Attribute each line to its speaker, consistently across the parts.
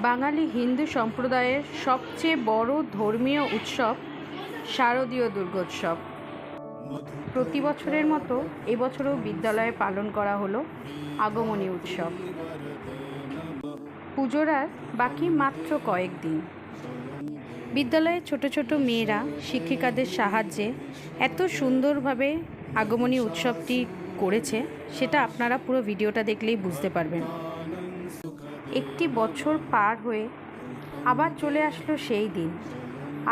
Speaker 1: বাঙালি হিন্দু সম্প্রদায়ের সবচেয়ে বড় ধর্মীয় উৎসব শারদীয় দুর্গোৎসব। প্রতি বছরের মতো এবছরও বিদ্যালয়ে পালন করা হলো আগমনী উৎসব। পুজোর আর বাকি মাত্র কয়েকদিন। বিদ্যালয়ে ছোট ছোট মেয়েরা শিক্ষিকাদের সাহায্যে এত সুন্দরভাবে আগমনী উৎসবটি করেছে, সেটা আপনারা পুরো ভিডিওটা দেখলেই বুঝতে পারবেন। একটি বছর পার হয়ে আবার চলে আসলো সেই দিন,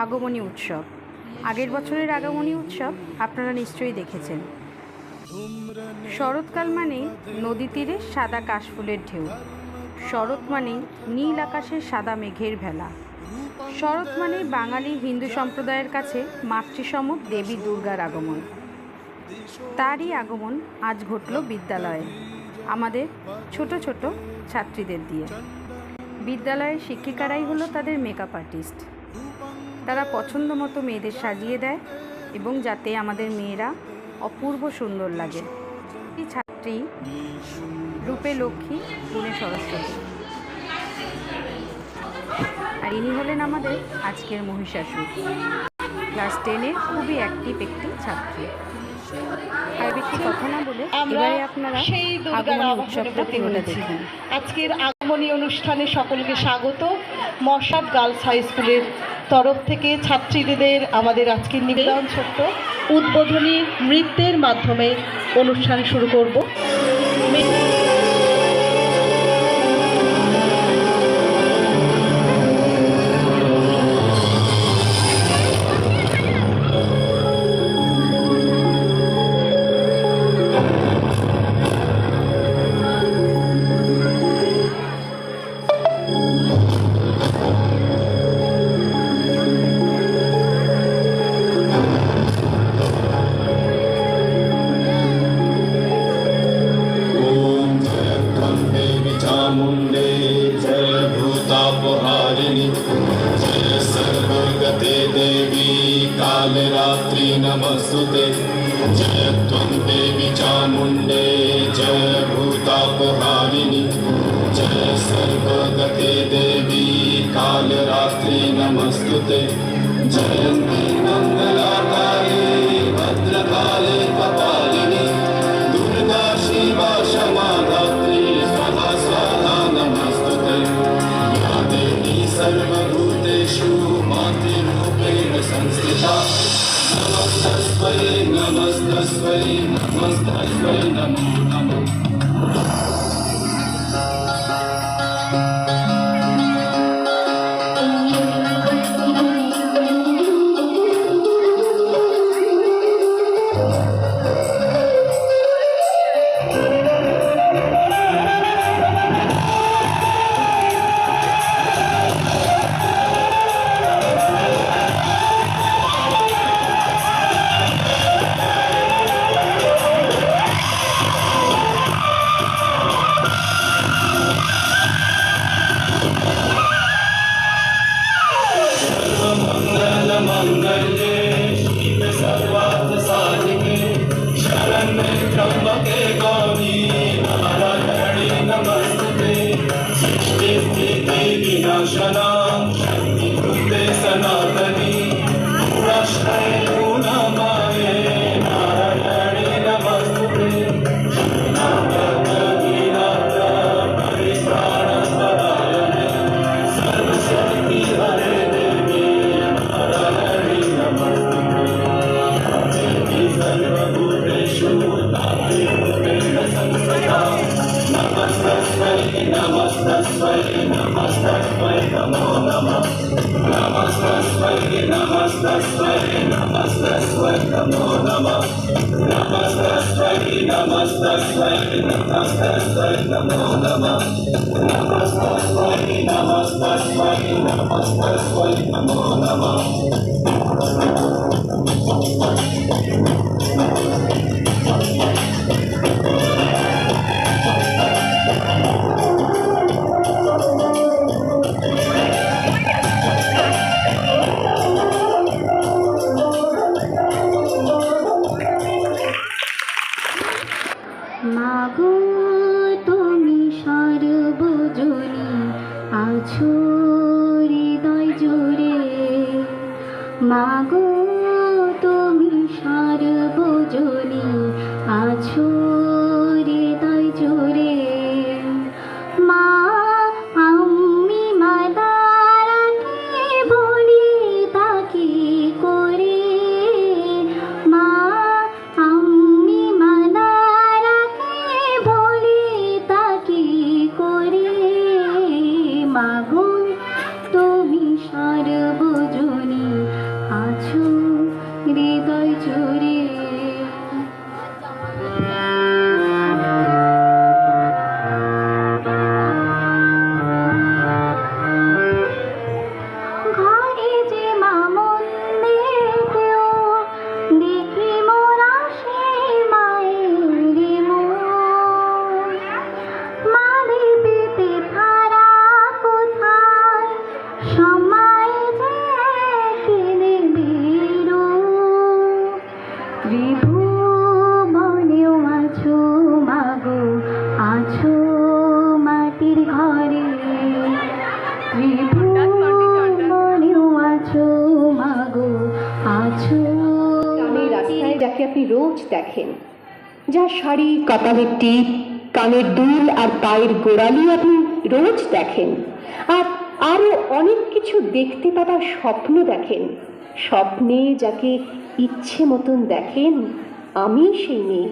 Speaker 1: আগমনী উৎসব। আগের বছরের আগমনী উৎসব আপনারা নিশ্চয়ই দেখেছেন। শরৎকাল মানে নদী তীরে সাদা কাশফুলের ঢেউ, শরৎ মানে নীল আকাশের সাদা মেঘের ভেলা, শরৎ মানে বাঙালি হিন্দু সম্প্রদায়ের কাছে মাতৃসম দেবী দুর্গার আগমন। তারই আগমন আজ ঘটল বিদ্যালয়ে আমাদের ছোট ছোট ছাত্রীদের দিয়ে। বিদ্যালয়ের শিক্ষিকারাই হলো তাদের মেকআপ আর্টিস্ট। তারা পছন্দ মতো মেয়েদের সাজিয়ে দেয় এবং যাতে আমাদের মেয়েরা অপূর্ব সুন্দর লাগে। এই ছাত্রী রূপে লক্ষ্মী, গুণে সরস্বতী। আর ইনি হলেন আমাদের আজকের মহিষাসুর, ক্লাস 10-এর খুবই অ্যাক্টিভ একটি ছাত্রী। আর বেশি কথা না বলে এবারে আপনারা
Speaker 2: সেই
Speaker 1: আগমনী উৎসবটা পুরোটা দেখুন।
Speaker 2: আজকের আগমনী অনুষ্ঠানে সকলকে স্বাগত। মশাদ গার্লস হাই স্কুলের তরফ থেকে ছাত্রীদের আমাদের আজকের নিবেদন ছোট্ট উদ্বোধনী নৃত্যের মাধ্যমে অনুষ্ঠান শুরু করব।
Speaker 3: मुंडे जय भूतापहारिणी जय सर्वगते देवी कालरात्रि नमस्तुते जय त्वं देवी चामुण्डे जय भूतापहारिणी जय सर्वगते देवी कालरात्रि नमस्तुते जयन्ती मङ्गलाकाले भद्रकाले कपालिनी दुर्गा शिवा क्षमा धात्री स्वाहा स्वाहा नमस्तुते या देवी सर्वभूतेषु मातृरूपेण संस्थिता नमस्तस्मै नमस्तस्मै नमस्तस्मै नमो नमः। मंगले शिव सर्वार्थ साधिके शरण्ये त्र्यंबके गौरी नारायणी नमस्तुते सृष्टि स्थिति विनाशनां शक्तिभूते सनातनी प्रश्रये गुणमाये नारायणी नमस्तुते शरणागतदीनाथ परित्राणपरायणे सर्वशक्ति हरे सर्वभूतेषु मातृरूपेण संस्थिता नमस्तस्मै नमस्तस्मै नमस्तस्मै नमो नमः नमस्तस्मै नमस्तस्मै नमस्तस्मै नमो नमः नमस्तस्मै नमस्तस्मै नमस्तस्मै नमो नमः नमस्तस्मै नमस्तस्मै नमस्तस्मै नमो नमः।
Speaker 4: মাগো তুমি সর্বজনী আছো হৃদয় জুড়ে মাগো তুমি সর্বজনী আছো হৃদয় জুড়ে মা আমি মাদারাকে বলি তাকি করে মা আমি মাদারাকে বলি তাকি করে মাগো তুমি সর্বজনী আছো হৃদয় জুড়ে ঘরে যে মামন দেখেও দেখি মোরা সেই মায়ের মন মারে পেতে থারা কোথায় সময় যে কেঁদে বেরো ত্রিভুবনেও আছো মাগো আছো মাটির ঘরে ত্রিভুবনেও আছো মাগো আছো
Speaker 5: গ্রামের রাস্তায় যাকে আপনি রোজ দেখেন, যার শাড়ি, কপালের টিপ, কানের দুল আর পায়ের গোড়ালি আপনি রোজ দেখেন, আর আরো অনেক কিছু দেখতে পাবার স্বপ্ন দেখেন। স্বপ্নে যাকে ইচ্ছে মতন দেখেন, আমি সেই মেয়ে।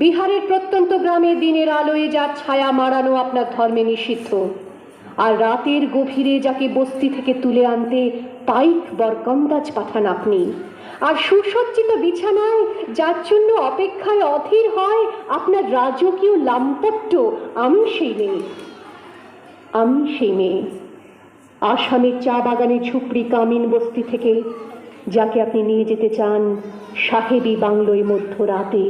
Speaker 5: বিহারের প্রত্যন্ত গ্রামে দিনের আলোয় যার ছায়া মারানো আপনার ধর্মে নিষিদ্ধ, আর রাতের গভীরে যাকে বস্তি থেকে তুলে আনতে পাইক বরকন্দাজ পাঠান আপনি, আর সুসজ্জিত বিছানায় যার জন্য অপেক্ষায় অধীর হয় আপনার রাজকীয় লাম্পট্য, আমি সেই মেয়ে। আমি সেই মেয়ে। আসামের চা বাগানে ঝুপড়ি কামিন বস্তি থেকে যাকে আপনি নিয়ে যেতে চান সাহেবী বাংলোয় মধ্যরাতে,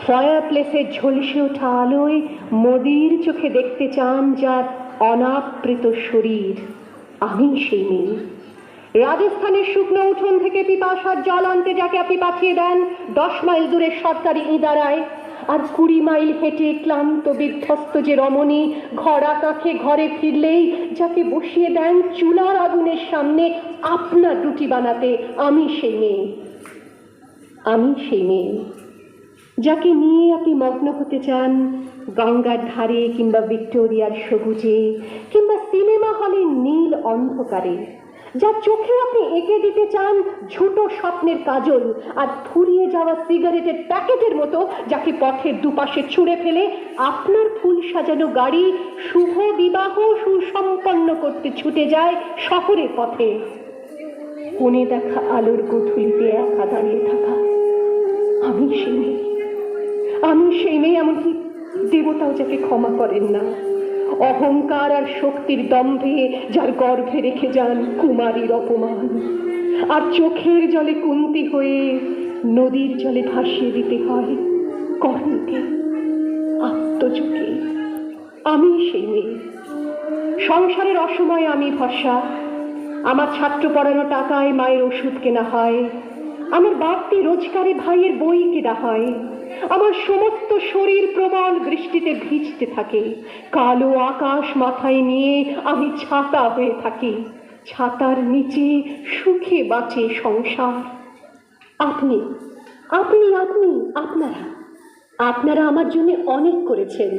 Speaker 5: ফায়ার প্লেসের ঝলসে ওঠা আলোয় মোদির চোখে দেখতে চান যার অনাবৃত শরীর, আমি সেই মেয়ে। রাজস্থানের শুকনো উঠোন থেকে পিপাসার জল আনতে যাকে আপনি পাঠিয়ে দেন 10 মাইল দূরের সরকারি ইদারায়, আর 20 মাইল হেঁটে ক্লান্ত বিধ্বস্ত যে রমণী ঘরা কাঁখে ঘরে ফিরলেই যাকে বসিয়ে দেন চুলার আগুনের সামনে আপনার রুটি বানাতে, আমি সেই মেয়ে। আমি সেই মেয়ে যাকে নিয়ে আপনি মগ্ন হতে চান গঙ্গার ধারে কিংবা ভিক্টোরিয়ার সবুজে কিংবা সিনেমা হলের নীল অন্ধকারে, যার চোখে আপনি এঁকে দিতে চান ঝুটো স্বপ্নের কাজল, আর ফুরিয়ে যাওয়া সিগারেটের প্যাকেটের মতো যাকে পথের দুপাশে ছুঁড়ে ফেলে আপনার ফুল সাজানো গাড়ি শুভ বিবাহ সুসম্পন্ন করতে ছুটে যায় শহরের পথে। কোণে দেখা আলোর গোধূলিতে একা দাঁড়িয়ে থাকা, আমি সেই মেয়ে। আমি সেই মেয়ে, এমনকি দেবতাও যাকে ক্ষমা করেন না। অহংকার আর শক্তির দম্ভে যার গর্ভে রেখে যান কুমারীর অপমান, আর চোখের জলে কুন্তি হয়ে নদীর জলে ভাসিয়ে দিতে হয় কর্ণকে, আত্মযোগে। আমি সেই মেয়ে। সংসারের অসময়ে আমি ভরসা। আমার ছাত্র পড়ানো টাকায় মায়ের ওষুধ কেনা হয়, আমার বাড়তি রোজগারে ভাইয়ের বই কেনা হয়, আমার সমস্ত শরীর প্রবল বৃষ্টিতে ভিজতে থাকে, কালো আকাশ মাথায় নিয়ে আমি ছাতা হয়ে থাকি, ছাতার নিচে সুখে বাঁচে সংসার। আপনি আপনি আপনি আপনারা আপনারা আমার জন্য অনেক করেছেন।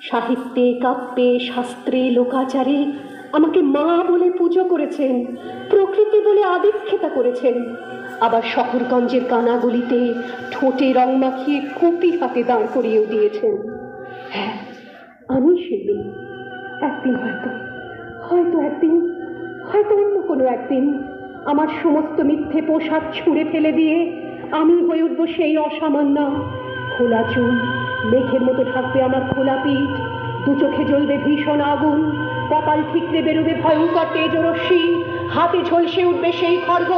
Speaker 5: সাহিত্যে, কাব্যে, শাস্ত্রে, লোকাচারে আমাকে মা বলে পুজো করেছেন, প্রকৃতি বলে আদিক্ষেতা করেছেন। আবার শহরগঞ্জের কানাগলিতে ঠোঁটে রং মাখিয়ে কুপি হাতে দাঁড় করিয়েও দিয়েছেন। হ্যাঁ, আমি সেদিন একদিন হয়তো অন্য কোনো একদিন আমার সমস্ত মিথ্যে পোশাক ছুঁড়ে ফেলে দিয়ে আমি হয়ে উঠবো সেই অসামান্য। খোলা চুল, মেঘের মতো ঢাকবে আমার খোলা পিঠ, দু চোখে জ্বলবে ভীষণ আগুন, কপাল ঠিকরে বেরোবে ভয়ঙ্কর তেজরশ্মি, হাতে ঝলসে উঠবে সেই খড়গ,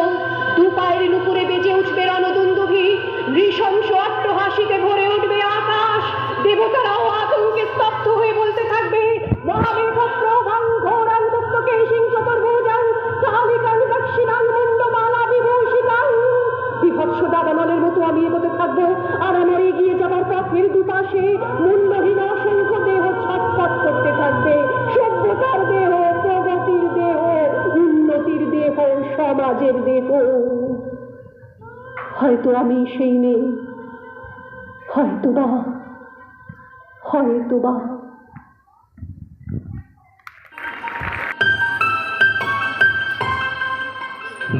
Speaker 5: দু পায়ের নুপুরে বেজে উঠবে রণদুন্দুভি, নৃশংস অট্টহাসিতে ভরে উঠবে আকাশ। দেবতারাও আতঙ্কে স্তব্ধ হয়ে বলতে থাকবে, মহামেঘ প্রভাং ঘোরাং মুক্তকে সিং চতুর্ভুজাং কালিকাং দক্ষিণাং মুন্ডমালা বিভূষিতাং। বিভৎস দাবানলের মতো আমি এগোতে থাকবো, আর আমার এগিয়ে যাবার পথের দুপাশে মুন্ডহীন অসংখ্য দেহ ছটফট করতে থাকবে। সভ্যতার দেহ, কাজের দেব। হয়তো আমি সেই মেয়ে, হয়তোবা হয়তোবা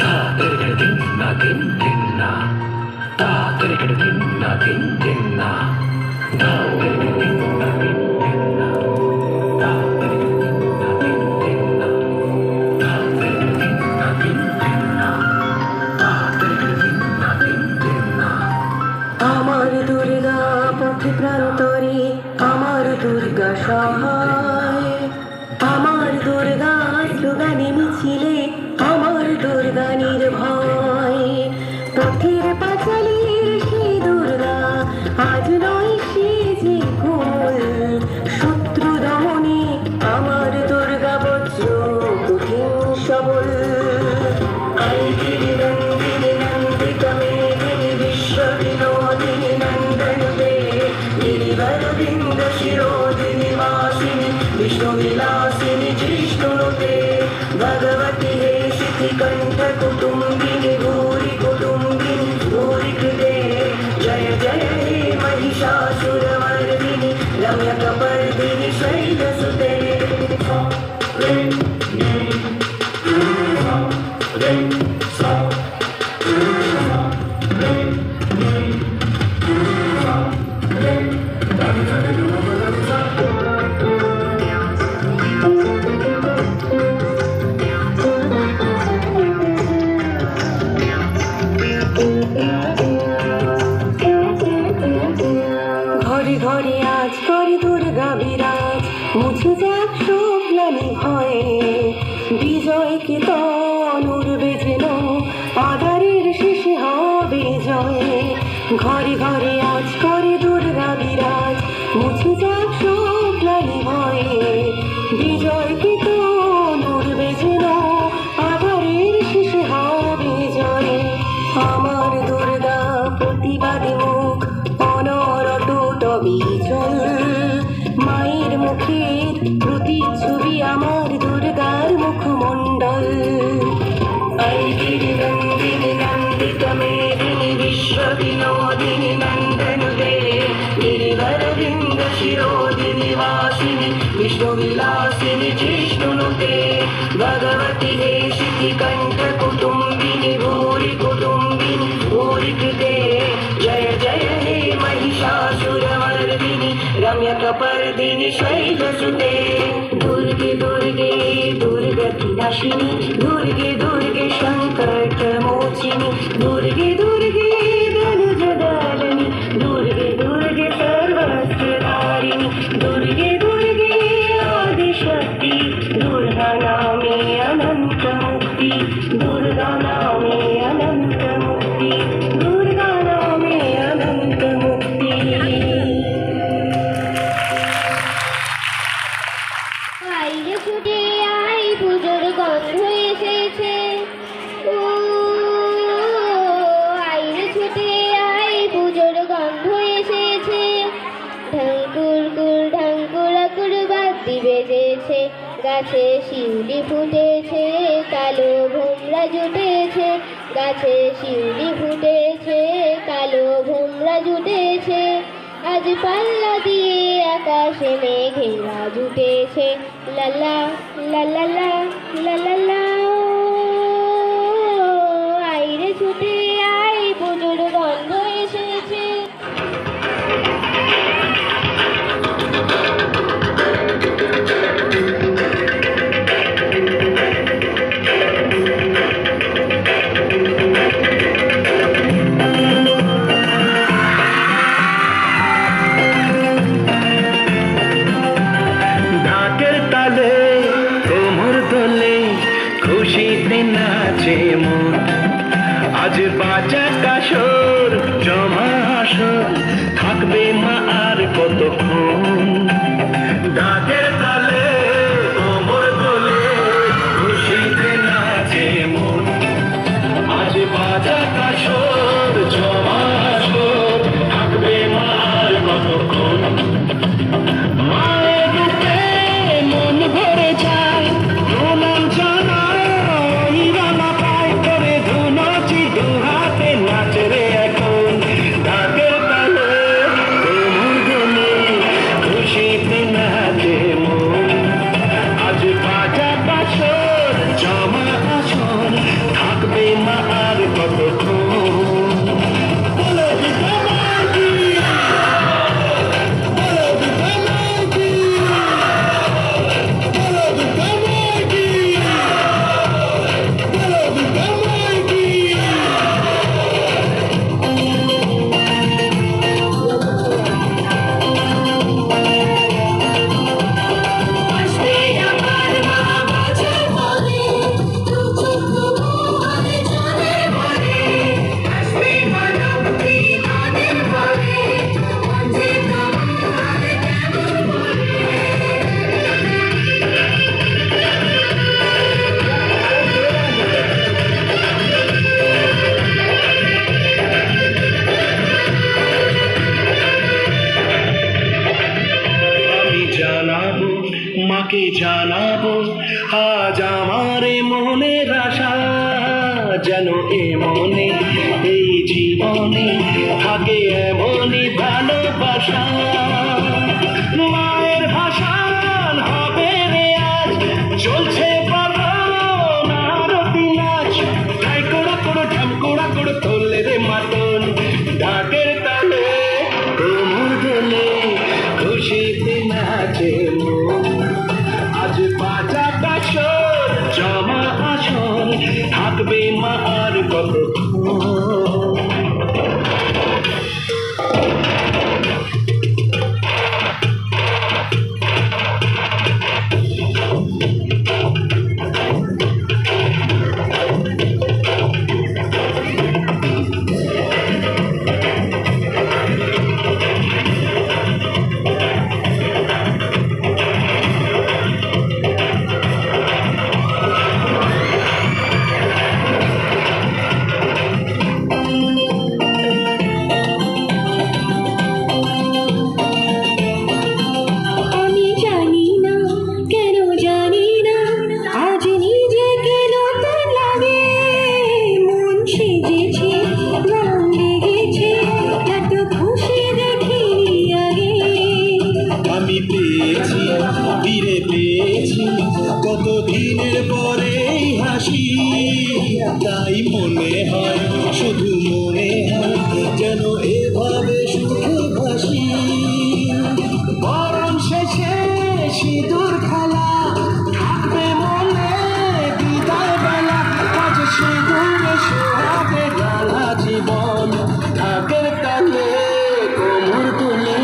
Speaker 3: Da tere din na din din na. Da tere din na din din na. Da tere din na din din na. Da tere din na din din na. Da tere din na din din na. Da tere din na din din na.
Speaker 6: আমার দুর্গা পথে প্রান্তরে, আমার দুর্গা সহায়, আমার দুর্গা স্লোগানে মিছিলে, আমার দুর্গা নির্ভয়। পথের পাঁচালীর সে দুর্গা আজ নয় সে যে কোমল, শত্রু দমনে আমার দুর্গা বজ্র কঠিন সবল। আইগিরি নন্দিনী নন্দিতা মেদিনী বিশ্ব বিনোদিনী নন্দনুতে, গিরিবরবৃন্দ শিরোদিনী বাসিনী বিষ্ণু বিলাসিনী জিষ্ণুতে, ভগবতী হে শিখিকণ্ঠ কুটুম্বিনী ভূরি কুটুম্বিনী ভূরি কৃতে, জয় জয় হে महिषासुरमर्दिनी रम्यकपर्दिनी शैलसुते। ঘরে ঘরে আজ করে দুর্গা বিরাজ, মুছে যাক সব গ্লানি ভয়ে, বিজয়কে তনুর বেজেন, আধারের শেষে হবে জয়। ঘরে ঘরে আজ করে দুর্গা বিরাজ, মুছে যাক সব গ্লানি ভয়ে, বিজয়কে তনুর বেজেন, আধারের শেষে হবে জয়। আমার দুর্গা প্রতিবাদী মুখ, অনরত বিচল, মায়ের মুখের প্রতিচ্ছবি আমার দুর্গার মুখমণ্ডল। আইগিরি নন্দিনী নন্দিতা মেদিনী বিশ্ব বিনোদিনী নন্দনুতে, গিরিবরবৃন্দ শিরোদিনী বাসিনী বিষ্ণু বিলাসিনী জিষ্ণুতে, ভগবতী হে শিখিকণ্ঠ কুটুম্বিনী ভূরি কুটুম্বিনী ভূরি কৃতে, জয় জয় হে महिषासुरमर्दिनी रम्यकपर्दिनी शैलसुते। दुर्गे दुर्गे दुर्गति नाशिनी, दुर्गे दुर्गे संकट मोचिनी, दुर्गे दुर्गे धनुजदालिनी, दुर्गे दुर्गे सर्वस्त्रधारिणी, दुर्गे दुर्गे आदिशक्ति, दुर्गा नामे अनंत मुक्ति, दुर्गा नामे अनंत मुक्ति, दुर्गा नामे अनंत मुक्ति।
Speaker 4: আইরে ছুটে আই পুজোর গন্ধ এসেছে, ও আইরে ছুটে আই পুজোর গন্ধ এসেছে, ঢাঙ্কুর বাতি বেজেছে, গাছে শিউলি ফুটেছে, কালো ভোমরা জুটেছে, গাছে শিউলি ফুটেছে, কালো ভোমরা জুটেছে, আজ পাল্লা দিয়ে আকাশে মেঘেরা জুটেছে, লালা লালা লালা, আইরে ছুটে আই পুজোর গন্ধ এসেছে।
Speaker 3: ঢাকের তালে কোমর দোলে খুশিতে নাচে মন, আজ বাজা কাসর জমা আসর, থাকবে মা আর কতক্ষণ। ঢাকের তালে কোমর দোলে খুশিতে নাচে মন, আজ বাজা কাসর জমা আসর, থাকবে মা আর কতক্ষণ। মায়ের রূপে মন ভরে যায়, প্রণাম জানাই রানা পায় করে আজ আমার মনের আশা যেন এ মনে এই জীবনে থাকে এমনই ভালোবাসা মায়ের ভাষান হবে রে আজ চলছে তোলে রে মাতন ঢাকের তালে কোমর দোলে খুশিতে নাচে মন। আজ বাজা কাশর জমা আসর থাকবে মা আর কতক্ষণ।
Speaker 6: আমি জানি না কেন জানি না আজ নিজেকে নতুন লাগে মন সেজেছে রং লেগেছে এত খুশি দেখিনি আগে
Speaker 3: আমি পেয়েছি ফিরে পেয়েছি কত দিনের পরে এই হাসি তাই মনে হয় শুধু মনে হয় যেন এভাবে সুখে ভাসি বরং শেষে সিঁদুর খেলা থাকবে মনে বিদায় বেলা আজ সিঁদুরে সোহাগে ঢালা জীবন ঢাকের তালে কোমর তুলে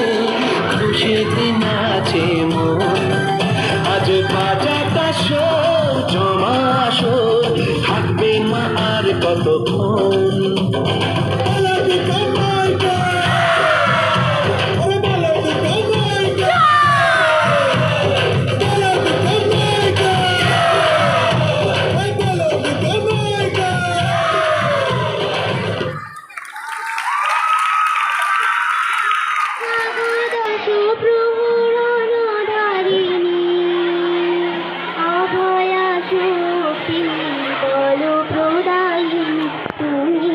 Speaker 3: খুশিতে নাচে মন। আজ বাজা কাশর জমা আসর থাকবে মা আর কতক্ষণ।
Speaker 4: দশ প্রহরণধারিণী অভয়া শক্তি বল প্রদায়িনী তুমি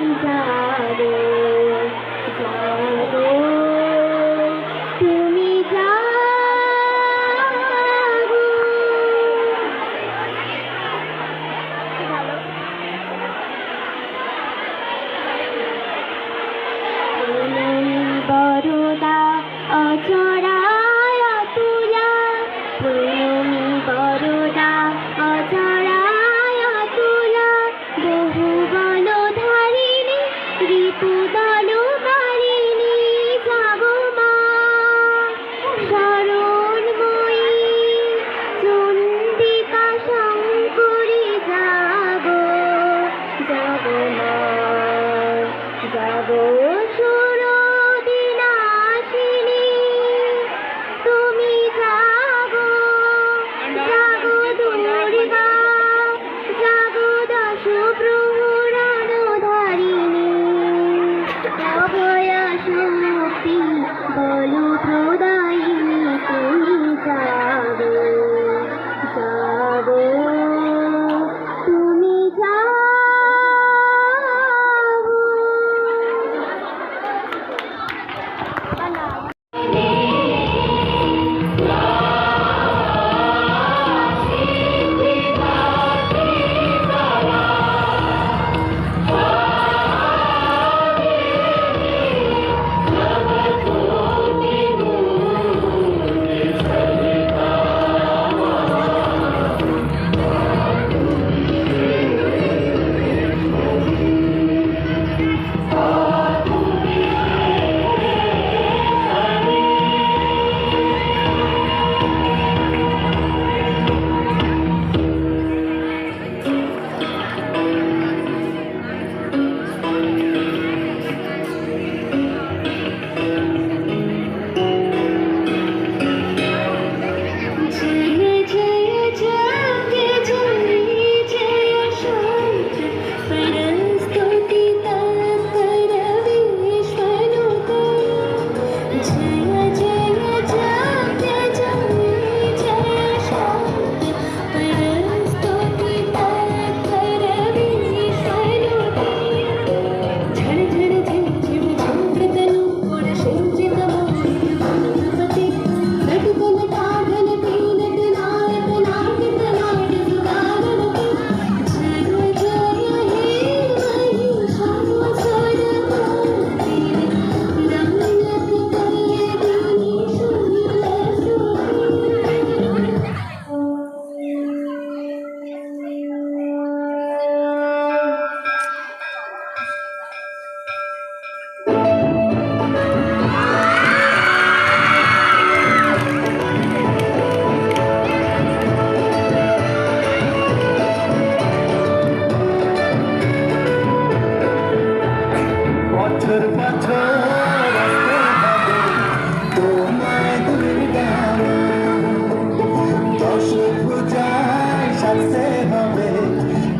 Speaker 7: আসতে হবে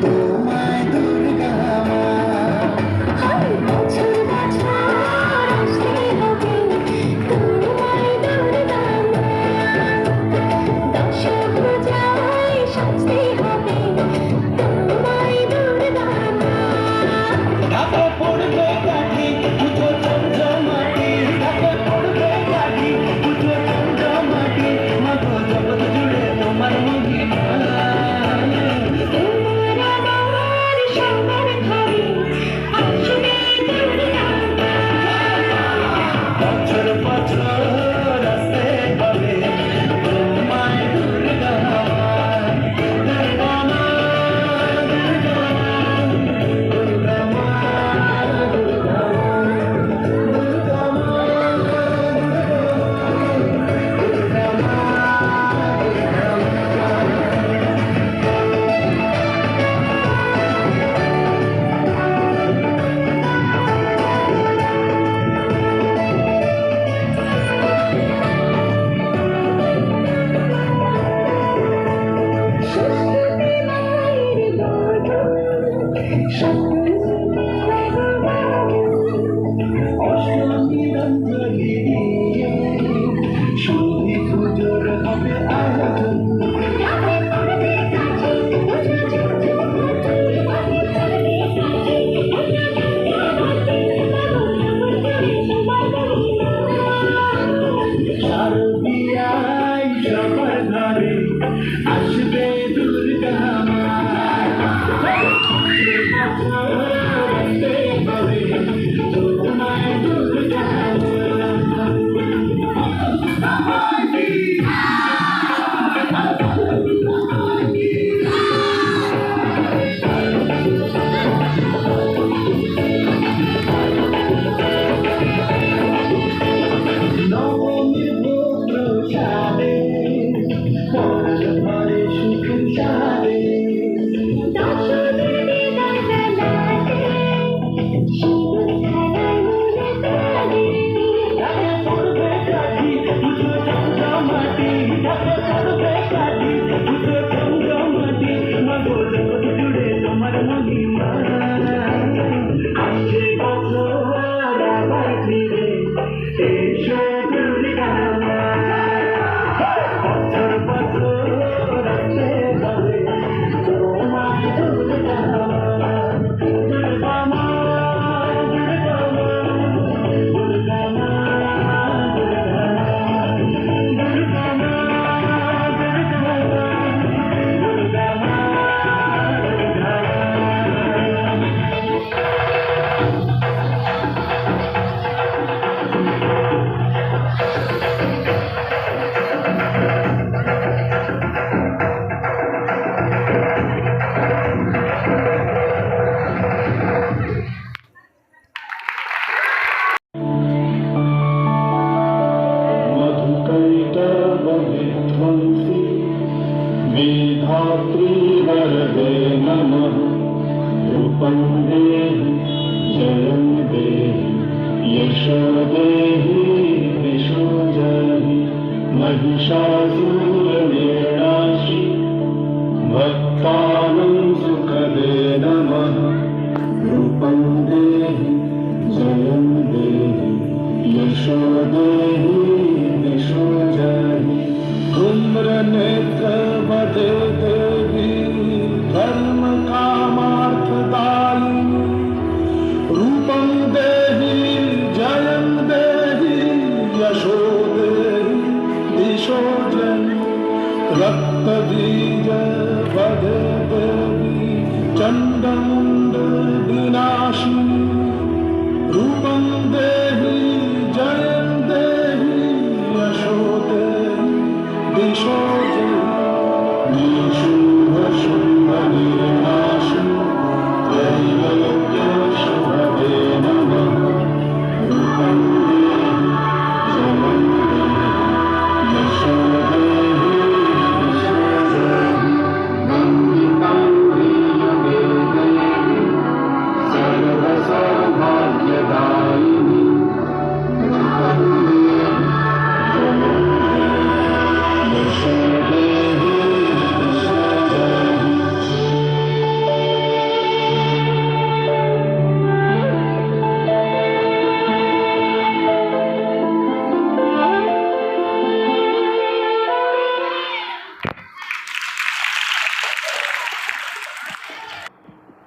Speaker 7: তোমায় দুর্গা মা।
Speaker 4: বছর বছর আসতে হবে তোমায় দুর্গা মা। দশভুজায় সাজতে হবে তোমায় দুর্গা মা।
Speaker 7: ঢাকা পড়বে কাঠি পুজো চন্দ্রমাটি, ঢাকা পড়বে কাঠি পুজো চন্দ্রমাটি, মাগো জগৎ জুড়ে তোমার মহিমা।
Speaker 4: তোমার আমার সবার ঘরে আসবে দুর্গা মা।
Speaker 7: বছর বছর আসতে হবে তোমায় দুর্গা মা। দুর্গা মা, দুর্গা মা, দুর্গা মা, দুর্গা মা, দুর্গা মা, দুর্গা মা,
Speaker 4: সরস্বতী মায়ের বরদান, সকলকে অবদান।
Speaker 7: অষ্টমী রঙ্গলি দিয়ে সুধি পুজোর হবে আয়োজন।
Speaker 4: ঢাকা পড়বে কাঠি পুজো চন্দ্রমাটি, ঢাকা পড়বে কাঠি পুজো চন্দ্রমাটি, মাগো জগৎ জুড়ে তোমার মহিমা।
Speaker 7: শারদীয়ায় সবার ঘরে আসবে দুর্গা মা। বছর বছর আসতে হবে তোমায় দুর্গা নবমীর ভোগ প্রসাদে পরশ ঘরে সুখ সাদে।
Speaker 4: দশমীর বেলাতে শিব খেলায় মনে তারে।
Speaker 7: ঢাকা পড়বে কাঠি পুজো চন্দ্রমাটি, ঢাকা পড়বে কাঠি পুজো চন্দ্রমাটি, মাগো জগৎ জুড়ে তোমার মহিমা। আসছে বছর আবার ফিরে এসো দুর্গা মা। বছর বছর আসতে হবে তোমায় দুর্গা মা। দুর্গা মা, দুর্গা মা, দুর্গা মা, দুর্গা মা, দুর্গা মা, দুর্গা মা, দুর্গা মা। मधुकैटभविध्वंसि विधात्री वरदे नमः। रूपं देहि जयं देहि यशो देहि दिशो जहि। महिषासुरनिर्नाशि भक्तानां सुखदे नमः। रूपं देहि जयं देहि यशो देहि दिशो जहि। धूम्रनेत्रवदे देवी धर्म कामार्थदायिनी। रूपं देहि जयं देहि यशो देहि दिशो जहि। रक्तबीज वदे देवी चण्डमुण्ड विनाशिनी। रूपं देहि जयं देहि यशो देहि दिशो जहि। निशुम्भशुम्भनिर्नाशिनी त्रैलोक्यशुभदे नमः। रूपं देहि जयं देहि यशो देहि दिशो जहि। वन्दितां प्रियमे देवी सर्वसा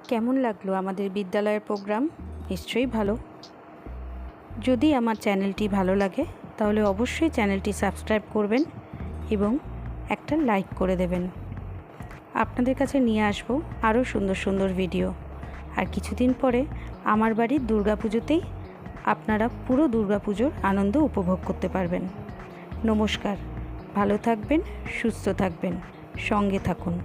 Speaker 1: কেমন লাগলো আমাদের বিদ্যালয়ের প্রোগ্রাম? নিশ্চয়ই ভালো। যদি আমার চ্যানেলটি ভালো লাগে তাহলে অবশ্যই চ্যানেলটি সাবস্ক্রাইব করবেন এবং একটা লাইক করে দেবেন। আপনাদের কাছে নিয়ে আসবো আরও সুন্দর সুন্দর ভিডিও। আর কিছুদিন পরে আমার বাড়ির দুর্গাপুজোতেই আপনারা পুরো দুর্গাপুজোর আনন্দ উপভোগ করতে পারবেন। নমস্কার, ভালো থাকবেন, সুস্থ থাকবেন, সঙ্গে থাকুন।